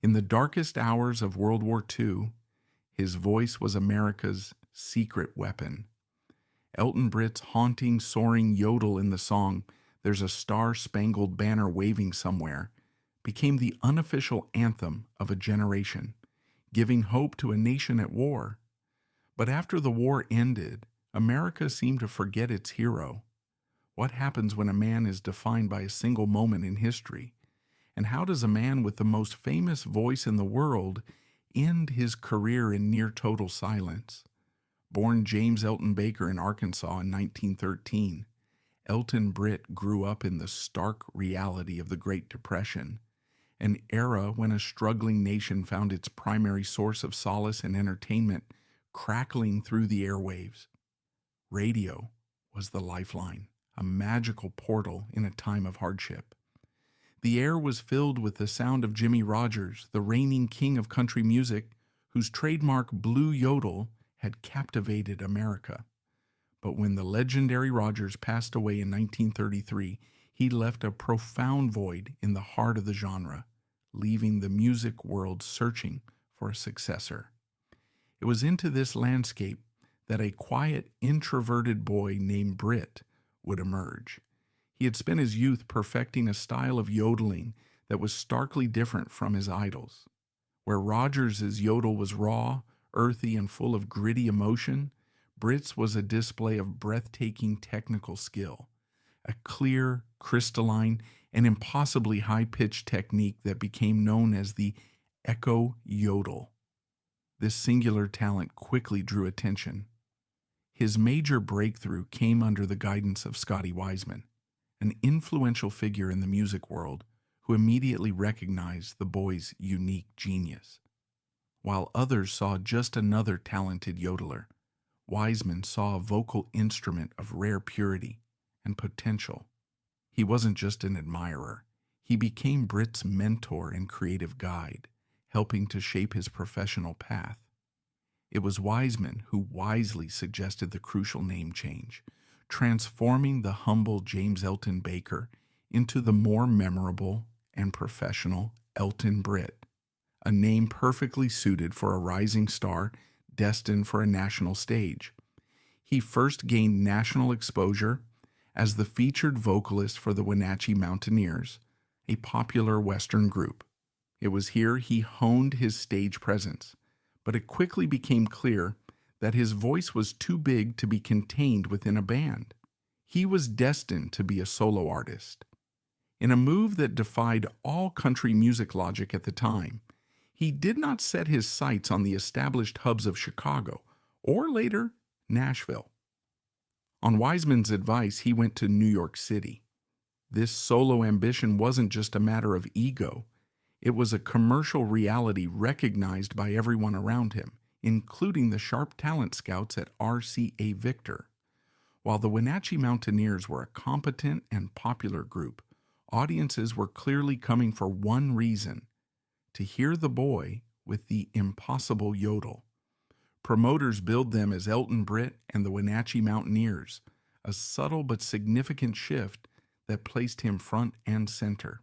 In the darkest hours of World War II, his voice was America's secret weapon. Elton Britt's haunting, soaring yodel in the song "There's a Star-Spangled Banner Waving Somewhere" became the unofficial anthem of a generation, giving hope to a nation at war. But after the war ended, America seemed to forget its hero. What happens when a man is defined by a single moment in history? And how does a man with the most famous voice in the world end his career in near total silence? Born James Elton Baker in Arkansas in 1913, Elton Britt grew up in the stark reality of the Great Depression, an era when a struggling nation found its primary source of solace and entertainment crackling through the airwaves. Radio was the lifeline, a magical portal in a time of hardship. The air was filled with the sound of Jimmie Rodgers, the reigning king of country music, whose trademark blue yodel had captivated America. But when the legendary Rodgers passed away in 1933, he left a profound void in the heart of the genre, leaving the music world searching for a successor. It was into this landscape that a quiet, introverted boy named Britt would emerge. He had spent his youth perfecting a style of yodeling that was starkly different from his idols. Where Rodgers' yodel was raw, earthy, and full of gritty emotion, Britt's was a display of breathtaking technical skill, a clear, crystalline, and impossibly high-pitched technique that became known as the echo yodel. This singular talent quickly drew attention. His major breakthrough came under the guidance of Scotty Wiseman, an influential figure in the music world who immediately recognized the boy's unique genius. While others saw just another talented yodeler, Wiseman saw a vocal instrument of rare purity and potential. He wasn't just an admirer. He became Britt's mentor and creative guide, helping to shape his professional path. It was Wiseman who wisely suggested the crucial name change, transforming the humble James Elton Baker into the more memorable and professional Elton Britt, a name perfectly suited for a rising star destined for a national stage. He first gained national exposure as the featured vocalist for the Wenatchee Mountaineers, a popular Western group. It was here he honed his stage presence, but it quickly became clear that his voice was too big to be contained within a band. He was destined to be a solo artist. In a move that defied all country music logic at the time, he did not set his sights on the established hubs of Chicago, or later, Nashville. On Wiseman's advice, he went to New York City. This solo ambition wasn't just a matter of ego. It was a commercial reality recognized by everyone around him, including the sharp talent scouts at RCA Victor. While the Wenatchee Mountaineers were a competent and popular group, audiences were clearly coming for one reason: to hear the boy with the impossible yodel. Promoters billed them as Elton Britt and the Wenatchee Mountaineers, a subtle but significant shift that placed him front and center.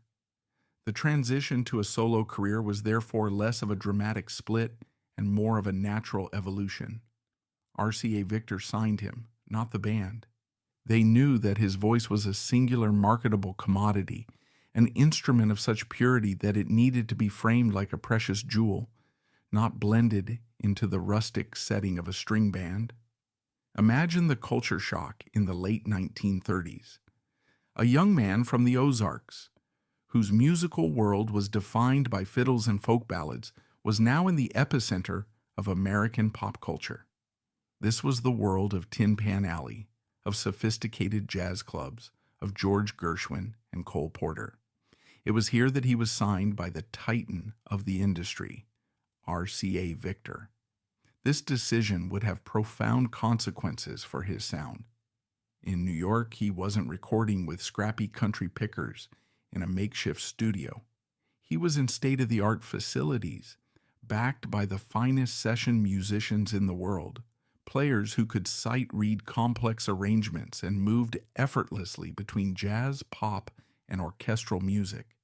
The transition to a solo career was therefore less of a dramatic split and more of a natural evolution. RCA Victor signed him, not the band. They knew that his voice was a singular marketable commodity, an instrument of such purity that it needed to be framed like a precious jewel, not blended into the rustic setting of a string band. Imagine the culture shock in the late 1930s. A young man from the Ozarks, whose musical world was defined by fiddles and folk ballads, was now in the epicenter of American pop culture. This was the world of Tin Pan Alley, of sophisticated jazz clubs, of George Gershwin and Cole Porter. It was here that he was signed by the titan of the industry, RCA Victor. This decision would have profound consequences for his sound. In New York, he wasn't recording with scrappy country pickers in a makeshift studio. He was in state-of-the-art facilities, backed by the finest session musicians in the world, players who could sight-read complex arrangements and moved effortlessly between jazz, pop, and orchestral music.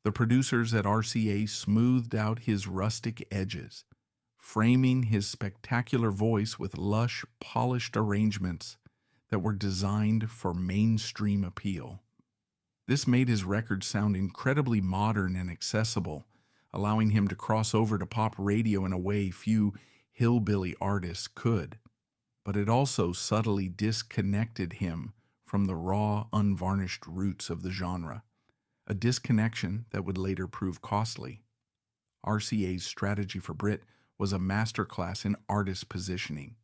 The producers at RCA smoothed out his rustic edges, framing his spectacular voice with lush, polished arrangements that were designed for mainstream appeal. This made his records sound incredibly modern and accessible, allowing him to cross over to pop radio in a way few hillbilly artists could. But it also subtly disconnected him from the raw, unvarnished roots of the genre, a disconnection that would later prove costly. RCA's strategy for Britt was a masterclass in artist positioning.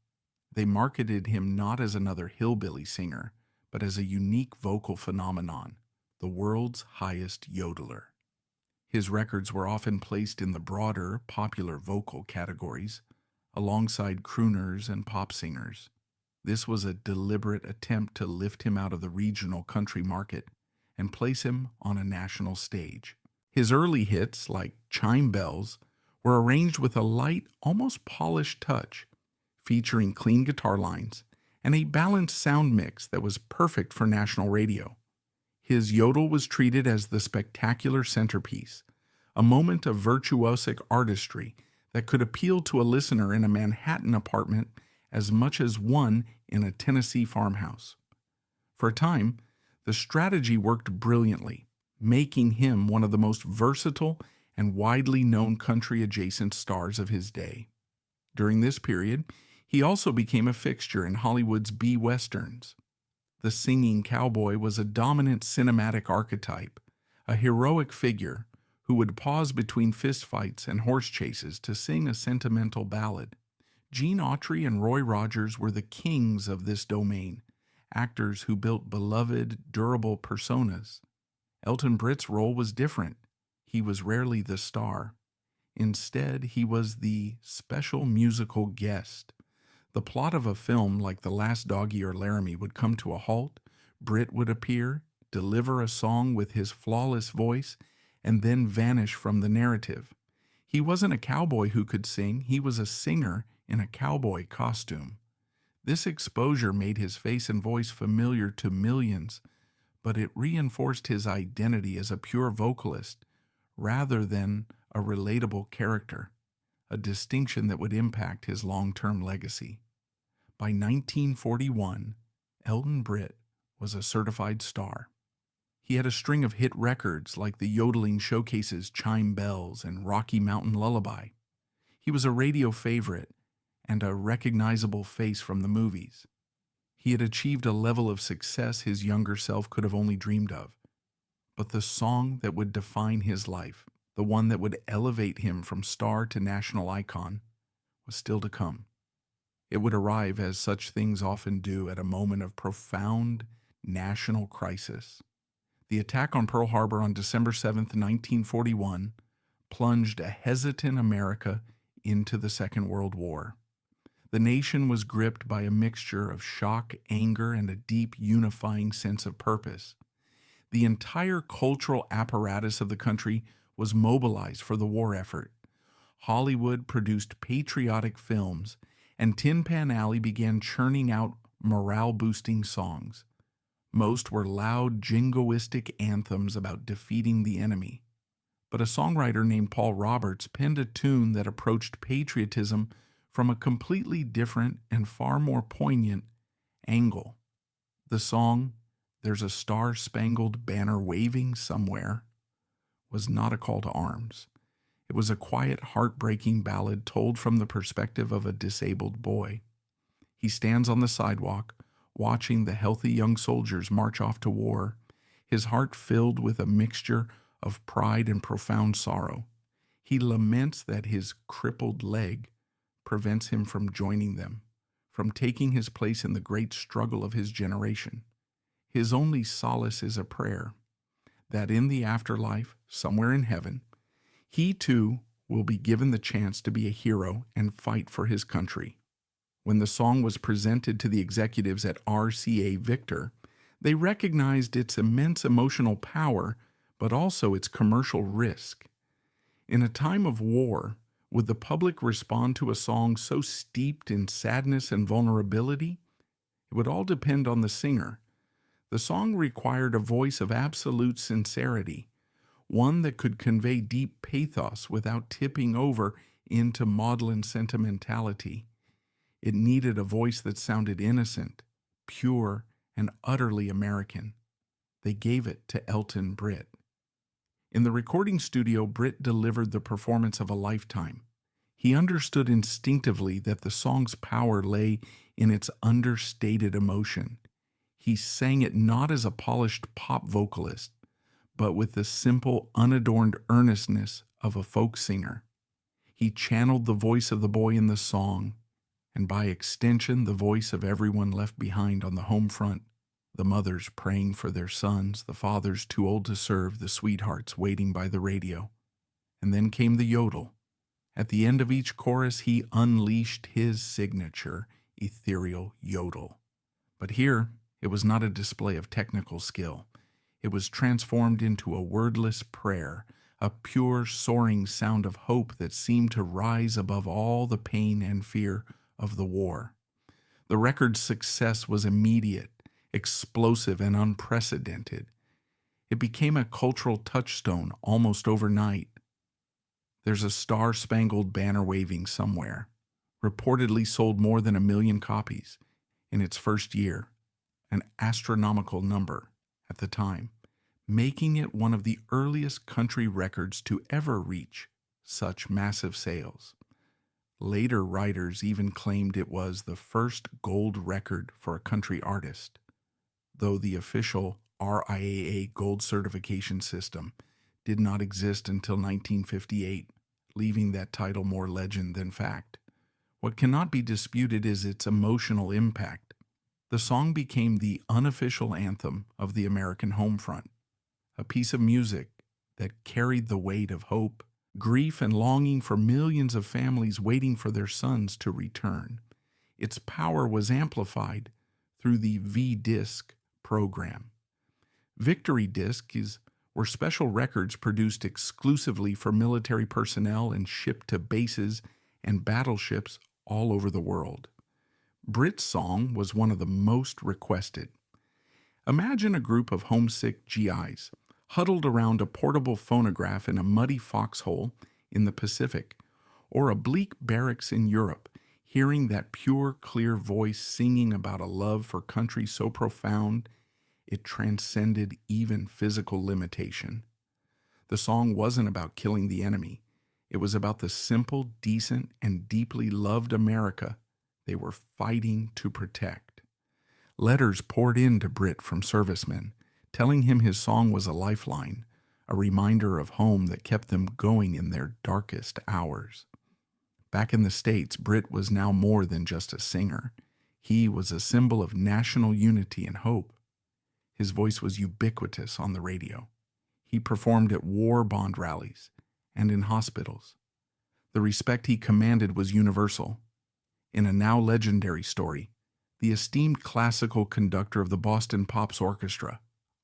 They marketed him not as another hillbilly singer, but as a unique vocal phenomenon, the world's highest yodeler. His records were often placed in the broader, popular vocal categories, alongside crooners and pop singers. This was a deliberate attempt to lift him out of the regional country market and place him on a national stage. His early hits, like Chime Bells, were arranged with a light, almost polished touch, featuring clean guitar lines and a balanced sound mix that was perfect for national radio. His yodel was treated as the spectacular centerpiece, a moment of virtuosic artistry that could appeal to a listener in a Manhattan apartment as much as one in a Tennessee farmhouse. For a time, the strategy worked brilliantly, making him one of the most versatile and widely known country-adjacent stars of his day. During this period, he also became a fixture in Hollywood's B-Westerns. The singing cowboy was a dominant cinematic archetype, a heroic figure who would pause between fistfights and horse chases to sing a sentimental ballad. Gene Autry and Roy Rogers were the kings of this domain, actors who built beloved, durable personas. Elton Britt's role was different. He was rarely the star. Instead, he was the special musical guest. The plot of a film like The Last Doggy or Laramie would come to a halt, Britt would appear, deliver a song with his flawless voice, and then vanish from the narrative. He wasn't a cowboy who could sing, he was a singer in a cowboy costume. This exposure made his face and voice familiar to millions, but it reinforced his identity as a pure vocalist rather than a relatable character, a distinction that would impact his long-term legacy. By 1941, Elton Britt was a certified star. He had a string of hit records like the yodeling showcases Chime Bells and Rocky Mountain Lullaby. He was a radio favorite and a recognizable face from the movies. He had achieved a level of success his younger self could have only dreamed of. But the song that would define his life, the one that would elevate him from star to national icon, was still to come. It would arrive, as such things often do, at a moment of profound national crisis. The attack on Pearl Harbor on December 7, 1941, plunged a hesitant America into the Second World War. The nation was gripped by a mixture of shock, anger, and a deep unifying sense of purpose. The entire cultural apparatus of the country was mobilized for the war effort. Hollywood produced patriotic films, and Tin Pan Alley began churning out morale-boosting songs. Most were loud, jingoistic anthems about defeating the enemy. But a songwriter named Paul Roberts penned a tune that approached patriotism from a completely different and far more poignant angle. The song, "There's a Star-Spangled Banner Waving Somewhere," was not a call to arms. It was a quiet, heartbreaking ballad told from the perspective of a disabled boy. He stands on the sidewalk, watching the healthy young soldiers march off to war, his heart filled with a mixture of pride and profound sorrow. He laments that his crippled leg prevents him from joining them, from taking his place in the great struggle of his generation. His only solace is a prayer that in the afterlife, somewhere in heaven, he too will be given the chance to be a hero and fight for his country. When the song was presented to the executives at RCA Victor, they recognized its immense emotional power, but also its commercial risk. In a time of war, would the public respond to a song so steeped in sadness and vulnerability? It would all depend on the singer. The song required a voice of absolute sincerity, one that could convey deep pathos without tipping over into maudlin sentimentality. It needed a voice that sounded innocent, pure, and utterly American. They gave it to Elton Britt. In the recording studio, Britt delivered the performance of a lifetime. He understood instinctively that the song's power lay in its understated emotion. He sang it not as a polished pop vocalist, but with the simple, unadorned earnestness of a folk singer. He channeled the voice of the boy in the song, and by extension, the voice of everyone left behind on the home front, the mothers praying for their sons, the fathers too old to serve, the sweethearts waiting by the radio. And then came the yodel. At the end of each chorus, he unleashed his signature, ethereal yodel. But here, it was not a display of technical skill. It was transformed into a wordless prayer, a pure, soaring sound of hope that seemed to rise above all the pain and fear of the war. The record's success was immediate, explosive, and unprecedented. It became a cultural touchstone almost overnight. There's a Star-Spangled Banner Waving Somewhere, reportedly sold more than 1 million copies in its first year, an astronomical number at the time, making it one of the earliest country records to ever reach such massive sales. Later writers even claimed it was the first gold record for a country artist, though the official RIAA gold certification system did not exist until 1958, leaving that title more legend than fact. What cannot be disputed is its emotional impact. The song became the unofficial anthem of the American home front, a piece of music that carried the weight of hope, grief, and longing for millions of families waiting for their sons to return. Its power was amplified through the V-Disc program. Victory Discs were special records produced exclusively for military personnel and shipped to bases and battleships all over the world. Britt's song was one of the most requested. Imagine a group of homesick GIs huddled around a portable phonograph in a muddy foxhole in the Pacific, or a bleak barracks in Europe, hearing that pure, clear voice singing about a love for country so profound it transcended even physical limitation. The song wasn't about killing the enemy. It was about the simple, decent, and deeply loved America they were fighting to protect. Letters poured in to Britt from servicemen, telling him his song was a lifeline, a reminder of home that kept them going in their darkest hours. Back in the States, Britt was now more than just a singer. He was a symbol of national unity and hope. His voice was ubiquitous on the radio. He performed at war bond rallies and in hospitals. The respect he commanded was universal. In a now legendary story, the esteemed classical conductor of the Boston Pops Orchestra,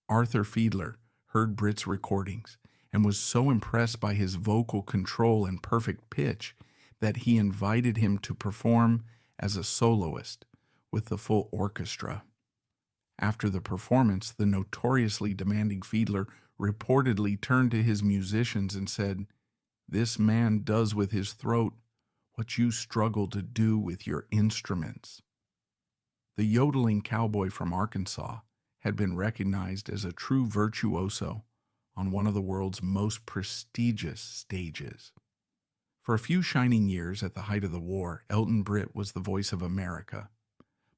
Arthur Fiedler, heard Britt's recordings and was so impressed by his vocal control and perfect pitch that he invited him to perform as a soloist with the full orchestra. After the performance, the notoriously demanding Fiedler reportedly turned to his musicians and said, "This man does with his throat what you struggle to do with your instruments." The yodeling cowboy from Arkansas had been recognized as a true virtuoso on one of the world's most prestigious stages. For a few shining years at the height of the war, Elton Britt was the voice of America.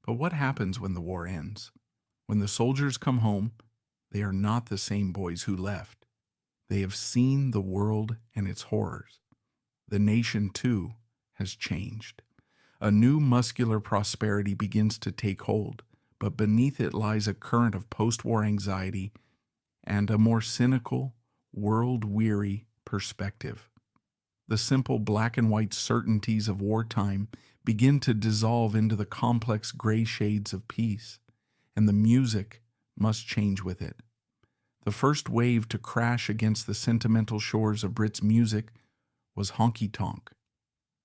But what happens when the war ends? When the soldiers come home, they are not the same boys who left. They have seen the world and its horrors. The nation, too, has changed. A new muscular prosperity begins to take hold, but beneath it lies a current of post-war anxiety and a more cynical, world-weary perspective. The simple black and white certainties of wartime begin to dissolve into the complex gray shades of peace, and the music must change with it. The first wave to crash against the sentimental shores of Britt's music was honky-tonk.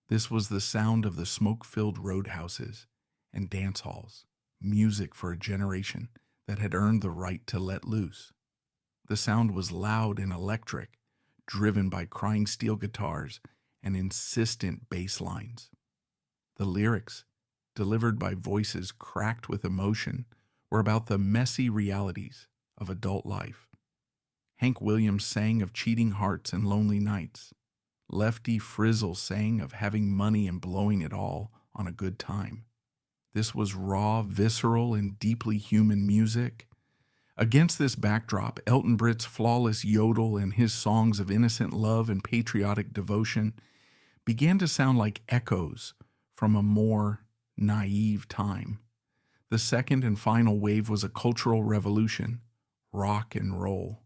This was the sound of the smoke-filled roadhouses and dance halls, music for a generation that had earned the right to let loose. The sound was loud and electric, driven by crying steel guitars and insistent bass lines. The lyrics, delivered by voices cracked with emotion, were about the messy realities of adult life. Hank Williams sang of cheating hearts and lonely nights. Lefty Frizzle sang of having money and blowing it all on a good time. This was raw, visceral, and deeply human music. Against this backdrop, Elton Britt's flawless yodel and his songs of innocent love and patriotic devotion began to sound like echoes from a more naive time. The second and final wave was a cultural revolution, rock and roll.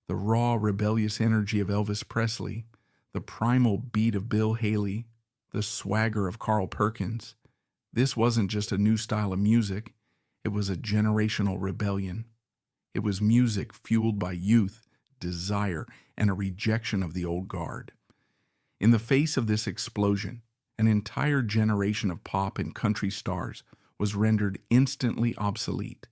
The raw, rebellious energy of Elvis Presley, the primal beat of Bill Haley, the swagger of Carl Perkins. This wasn't just a new style of music, it was a generational rebellion. It was music fueled by youth, desire, and a rejection of the old guard. In the face of this explosion, an entire generation of pop and country stars was rendered instantly obsolete.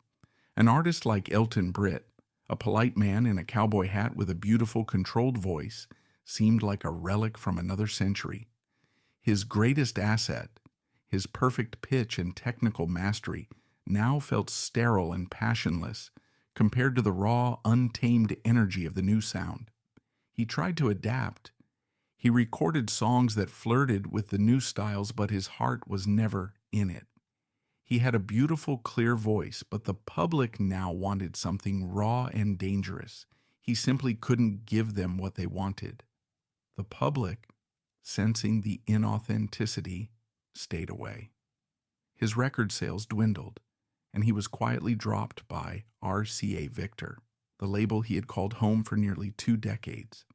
An artist like Elton Britt, a polite man in a cowboy hat with a beautiful, controlled voice, seemed like a relic from another century. His greatest asset, his perfect pitch and technical mastery, now felt sterile and passionless compared to the raw, untamed energy of the new sound. He tried to adapt. He recorded songs that flirted with the new styles, but his heart was never in it. He had a beautiful, clear voice, but the public now wanted something raw and dangerous. He simply couldn't give them what they wanted. The public, sensing the inauthenticity, stayed away. His record sales dwindled, and he was quietly dropped by RCA Victor, the label he had called home for nearly 2 decades.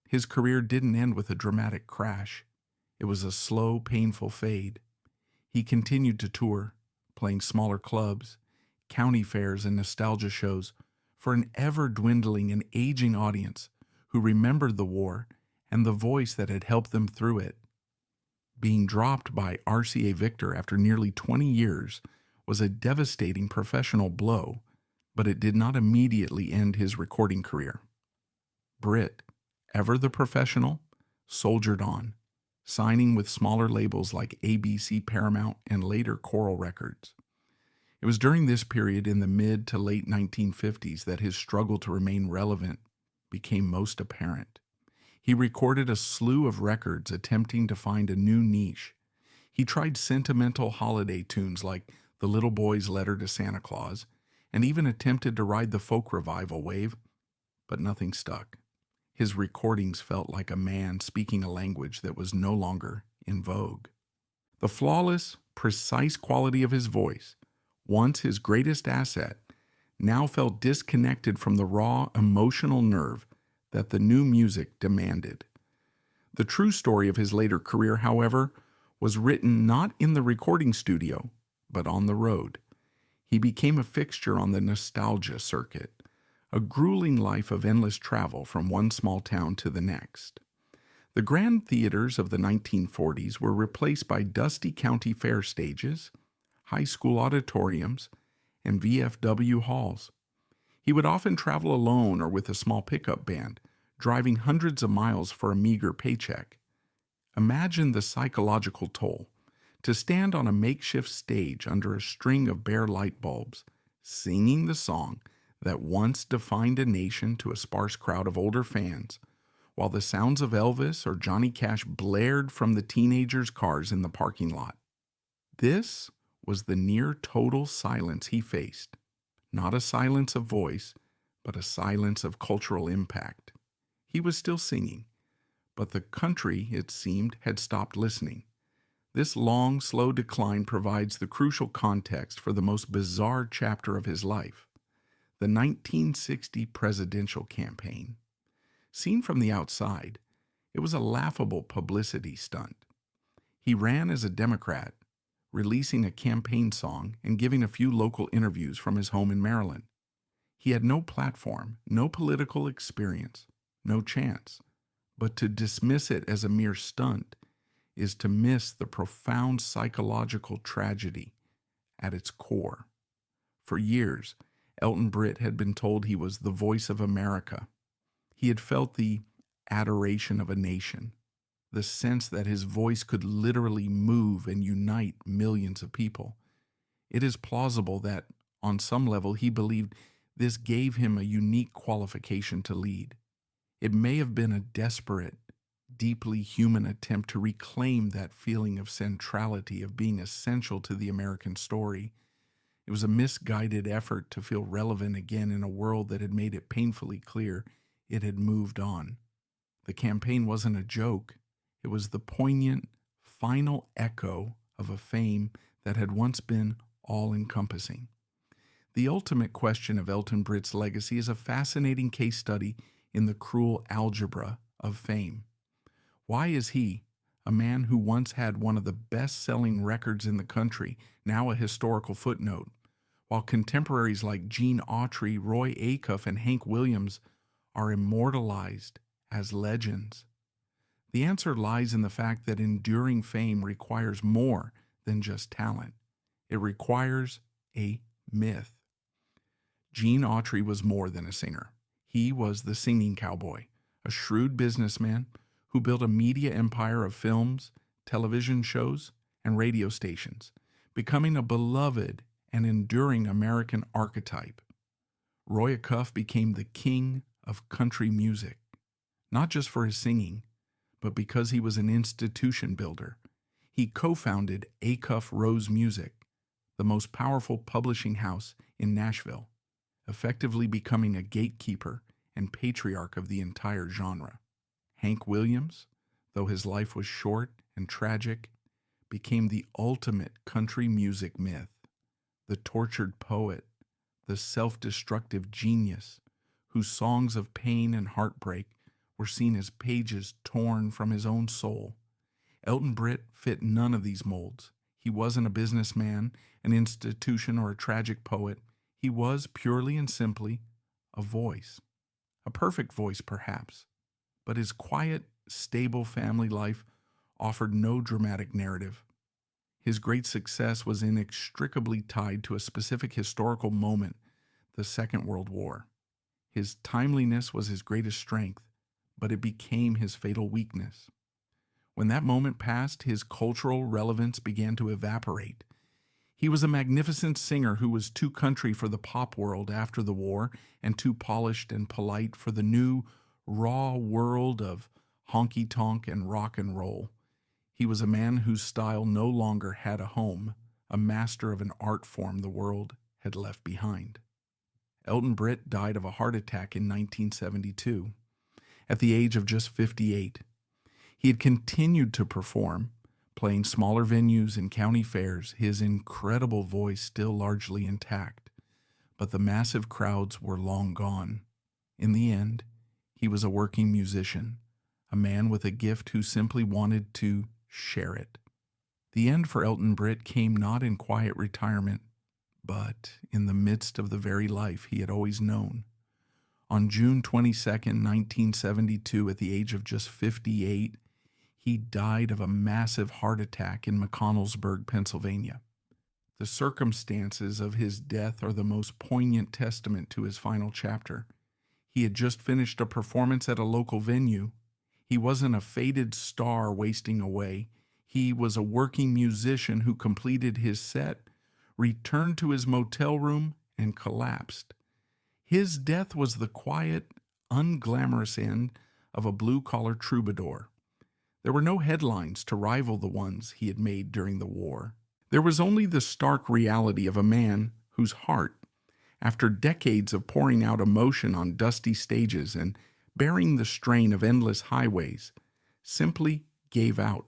His career didn't end with a dramatic crash. It was a slow, painful fade. He continued to tour, playing smaller clubs, county fairs, and nostalgia shows for an ever-dwindling and aging audience who remembered the war and the voice that had helped them through it. Being dropped by RCA Victor after nearly 20 years was a devastating professional blow, but it did not immediately end his recording career. Britt, ever the professional, soldiered on, signing with smaller labels like ABC, Paramount, and later Coral Records. It was during this period in the mid to late 1950s that his struggle to remain relevant became most apparent. He recorded a slew of records attempting to find a new niche. He tried sentimental holiday tunes like The Little Boy's Letter to Santa Claus, and even attempted to ride the folk revival wave, but nothing stuck. His recordings felt like a man speaking a language that was no longer in vogue. The flawless, precise quality of his voice, once his greatest asset, now felt disconnected from the raw, emotional nerve that the new music demanded. The true story of his later career, however, was written not in the recording studio, but on the road. He became a fixture on the nostalgia circuit, a grueling life of endless travel from one small town to the next. The grand theaters of the 1940s were replaced by dusty county fair stages, high school auditoriums, and VFW halls. He would often travel alone or with a small pickup band, driving hundreds of miles for a meager paycheck. Imagine the psychological toll. To stand on a makeshift stage under a string of bare light bulbs, singing the song that once defined a nation to a sparse crowd of older fans, while the sounds of Elvis or Johnny Cash blared from the teenagers' cars in the parking lot. This was the near total silence he faced. Not a silence of voice, but a silence of cultural impact. He was still singing, but the country, it seemed, had stopped listening. This long, slow decline provides the crucial context for the most bizarre chapter of his life, the 1960 presidential campaign. Seen from the outside, it was a laughable publicity stunt. He ran as a Democrat, releasing a campaign song and giving a few local interviews from his home in Maryland. He had no platform, no political experience, no chance, but to dismiss it as a mere stunt is to miss the profound psychological tragedy at its core. For years, Elton Britt had been told he was the voice of America. He had felt the adoration of a nation, the sense that his voice could literally move and unite millions of people. It is plausible that, on some level, he believed this gave him a unique qualification to lead. It may have been a desperate, deeply human attempt to reclaim that feeling of centrality, of being essential to the American story. It was a misguided effort to feel relevant again in a world that had made it painfully clear it had moved on. The campaign wasn't a joke. It was the poignant, final echo of a fame that had once been all-encompassing. The ultimate question of Elton Britt's legacy is a fascinating case study in the cruel algebra of fame. Why is he, a man who once had one of the best-selling records in the country, now a historical footnote, while contemporaries like Gene Autry, Roy Acuff, and Hank Williams are immortalized as legends? The answer lies in the fact that enduring fame requires more than just talent. It requires a myth. Gene Autry was more than a singer. He was the singing cowboy, a shrewd businessman who built a media empire of films, television shows, and radio stations, becoming a beloved and enduring American archetype. Roy Acuff became the king of country music, not just for his singing, but because he was an institution builder. He co-founded Acuff Rose Music, the most powerful publishing house in Nashville, effectively becoming a gatekeeper and patriarch of the entire genre. Hank Williams, though his life was short and tragic, became the ultimate country music myth, the tortured poet, the self-destructive genius, whose songs of pain and heartbreak were seen as pages torn from his own soul. Elton Britt fit none of these molds. He wasn't a businessman, an institution, or a tragic poet. He was, purely and simply, a voice. A perfect voice, perhaps. But his quiet, stable family life offered no dramatic narrative. His great success was inextricably tied to a specific historical moment, the Second World War. His timeliness was his greatest strength, but it became his fatal weakness. When that moment passed, his cultural relevance began to evaporate. He was a magnificent singer who was too country for the pop world after the war and too polished and polite for the new, raw world of honky-tonk and rock and roll. He was a man whose style no longer had a home, a master of an art form the world had left behind. Elton Britt died of a heart attack in 1972, at the age of just 58. He had continued to perform, playing smaller venues and county fairs, his incredible voice still largely intact. But the massive crowds were long gone. In the end, he was a working musician, a man with a gift who simply wanted to share it. The end for Elton Britt came not in quiet retirement, but in the midst of the very life he had always known. On June 22, 1972, at the age of just 58, he died of a massive heart attack in McConnellsburg, Pennsylvania. The circumstances of his death are the most poignant testament to his final chapter. He had just finished a performance at a local venue. He wasn't a faded star wasting away. He was a working musician who completed his set, returned to his motel room, and collapsed. His death was the quiet, unglamorous end of a blue-collar troubadour. There were no headlines to rival the ones he had made during the war. There was only the stark reality of a man whose heart, after decades of pouring out emotion on dusty stages and bearing the strain of endless highways, simply gave out.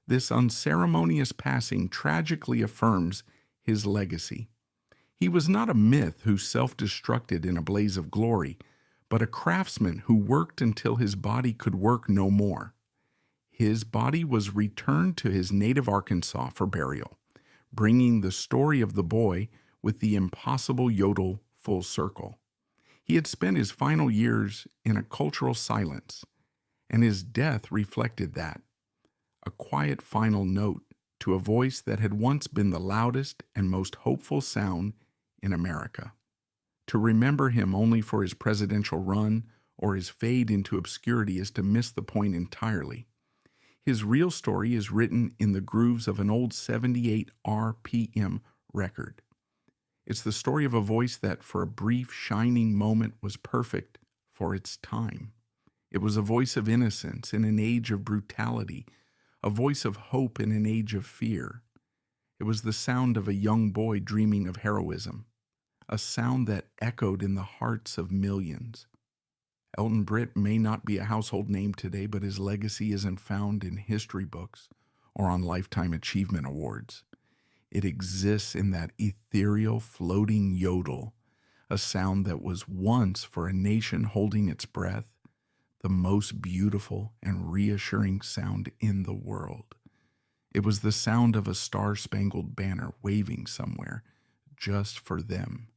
This unceremonious passing tragically affirms his legacy. He was not a myth who self-destructed in a blaze of glory, but a craftsman who worked until his body could work no more. His body was returned to his native Arkansas for burial, bringing the story of the boy with the impossible yodel full circle. He had spent his final years in a cultural silence, and his death reflected that, a quiet final note to a voice that had once been the loudest and most hopeful sound in America. To remember him only for his presidential run or his fade into obscurity is to miss the point entirely. His real story is written in the grooves of an old 78 RPM record. It's the story of a voice that, for a brief, shining moment, was perfect for its time. It was a voice of innocence in an age of brutality, a voice of hope in an age of fear. It was the sound of a young boy dreaming of heroism, a sound that echoed in the hearts of millions. Elton Britt may not be a household name today, but his legacy isn't found in history books or on Lifetime Achievement Awards. It exists in that ethereal, floating yodel, a sound that was once, for a nation holding its breath, the most beautiful and reassuring sound in the world. It was the sound of a star-spangled banner waving somewhere just for them.